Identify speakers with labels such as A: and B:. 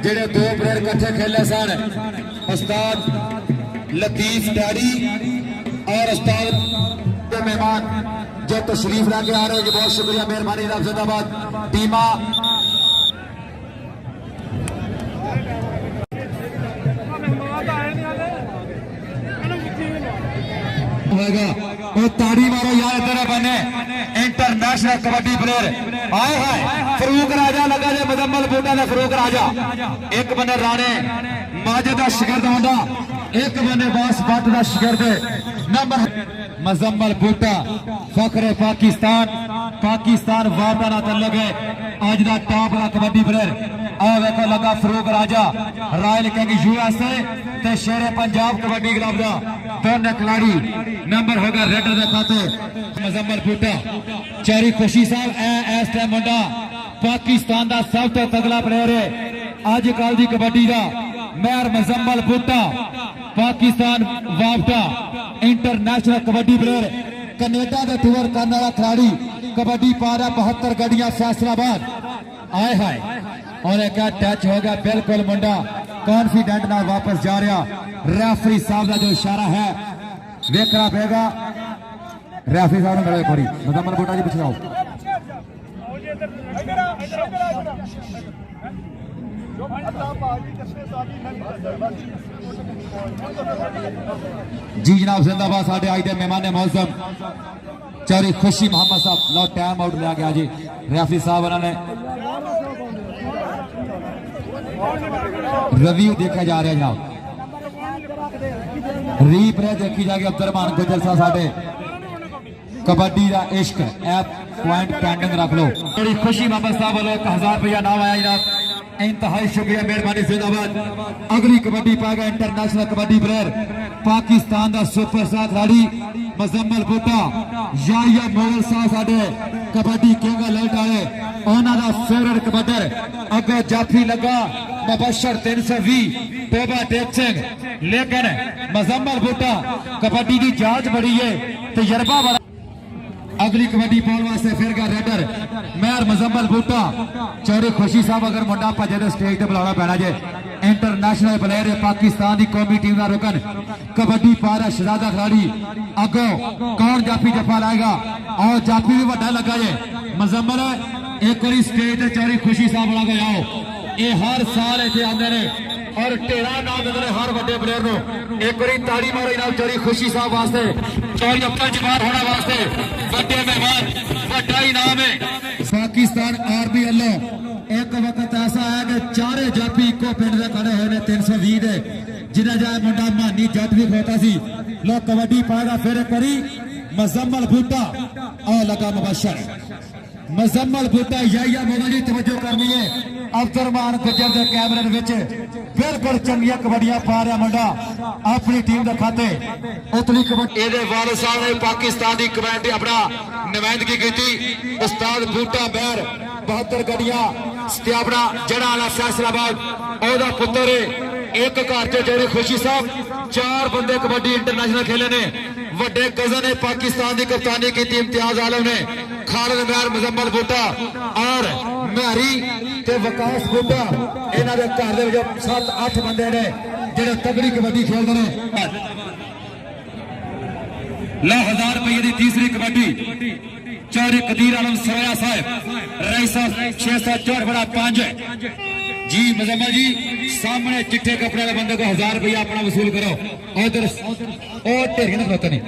A: जेडे दो प्लेयर कट्ठे खेले सन, उस्ताद लतीफ डैडी और उस्ताद के मेहमान जो तशरीफ लेके आ रहे हैं, बहुत शुक्रिया, मेहरबानी, जिंदाबाद टीमा। ताड़ी मारो यार तेरे बने इंटरनेशनल कबड्डी प्लेयर आए हाय फरूक राजा लगा जे मुजम्मल बूटा ने फरूक राजा एक बने राणे माजिद का शिगिर्द होंदा, एक बने बास भट्ट का शिगिर्द नंबर मुजम्मल बूटा फखरे पाकिस्तान वापा ना तल्लुक है अज दा टॉप का कबड्डी प्लेयर। और देखो लगा फरूक राजा रॉयल किंग यूएसए ते शेरे पंजाब कबड्डी क्लब का दोनों खिलाड़ी नंबर होगा रेड के खाते मुजम्मल बूटा चेरी खुशी साहब इस टाइम मुंडा पाकिस्तान का सब तो तगड़ा प्लेयर है अजकल की कबड्डी का मेहर मुजम्मल बूटा पाकिस्तान वापटा इंटरनेशनल कबड्डी प्लेयर कनेडा का टूर करने वाला खिलाड़ी कबड्डी पा रहा 72 गड्डियां फैसलाबाद आए हाय और एक टच हो गया बिल्कुल मुंडा कॉन्फिडेंट ना वापस जा रहा। रेफरी साहब का जो इशारा है देखना पेगा, रेफरी साहब ने एक बारी मुजम्मल बूटा जी पीछे आओ जी जनाब जिंदाबाद। साढ़े आज के मेहमान मौसम चौरी खुशी मोहम्मद साहब लो टाइम आउट लिया गया जी, रेफरी साहब उन्होंने रिव्यू देखा जा रहा है जनाब, रीप्ले देखी जाएगी। अब्दुलरहमान गुजर साहब साढ़े कबड्डी का इश्क ऐप पॉइंट पेंडिंग रख लो। बड़ी खुशी मोहम्मद साहब वालों 1000 रुपया नाम आया जनाब, इंतहाई शुक्रिया, मेहरबानी, जिंदाबाद। अगली कबड्डी पाएगा इंटरनेशनल कबड्डी प्लेयर पाकिस्तान का सुपरस्टार खिलाड़ी मुजम्मल बूटा या मोगल साहब साढ़े कबड्डी किंग अलर्ट आए उन्होंने फेवरेट कबड्डर अगो जाफी लगा मुबशर 320 तोबा टेक सिंह, लेकिन मुजम्मल बूटा कबड्डी की जांच बड़ी है तजर्बा बड़ा। अगली कबड्डी पाने वास्ते फिर का रेडर मेहर मुजम्मल बूटा चौरी खुशी साहब अगर मुंडा भजे तो स्टेज पर बुलाना पैना जे इंटरनेशनल प्लेयर है पाकिस्तान की कौमी टीम का रुकन कबड्डी पा रहा शहजादा खिलाड़ी अगो कौन जाफी जफा लाएगा और जाफी भी वड्डा लगा जे मुजम्मल एक बार स्टेज पर चौरी खुशी साहब बुला के आओ। ये हर साल इतने आते हैं और टेढ़ा नाम देते हर बड़े प्लेयर को। एक बार ताड़ी मारो इनाम चौरी खुशी साहब वास्ते, चौरी अपना जवान होने वास्ते बड़े मेहमान बड़ा इनाम है। पाकिस्तान आर्मी वालों एक वक्त ऐसा है कि चारे जाफी इको पिंड से खड़े हुए 320 दे जिन्हें जाए मुंडा मानी जट भी खोता सी लो कबड्डी पाएगा फिर एक बारी मुजम्मल बूटा और लगा मुबशर मुजम्मल बूटा या मोगल जी तवज्जो करनी है। अब्दुलरहमान गुजर के कैमरे बिल्कुल चंगिया कबड्डियां पा रहा मुंडा अपनी टीम के खाते उतली कबड्डी वाले साहब ने पाकिस्तान की कमेटी अपना नुमाइंदगी की उस्ताद बूटा बैर 72 गड्डियां अपना जड़ा वाला फैसलाबाद ओदा पुत्र एक घर से जोड़े खुशी साहब 4 बंदे कबड्डी इंटरनेशनल खेले ने वड्डे गजन ने पाकिस्तान की कप्तानी की इम्तियाज आलम ने खालिद मेहर मुजम्मल बूटा और मेहरी ते वकास बूटा इन्हों के घर 7-8 बंदे ने जो तगड़ी कबड्डी खेलते हैं। ला 1000 रुपये की तीसरी कबड्डी चौधरी कदीर आलम सराया साहब रईसा 664 जी मुजम्मल जी सामने चिट्टे कपड़े वाले बंदे को 1000 रुपया अपना वसूल करो और ढेरिया खलोता नहीं।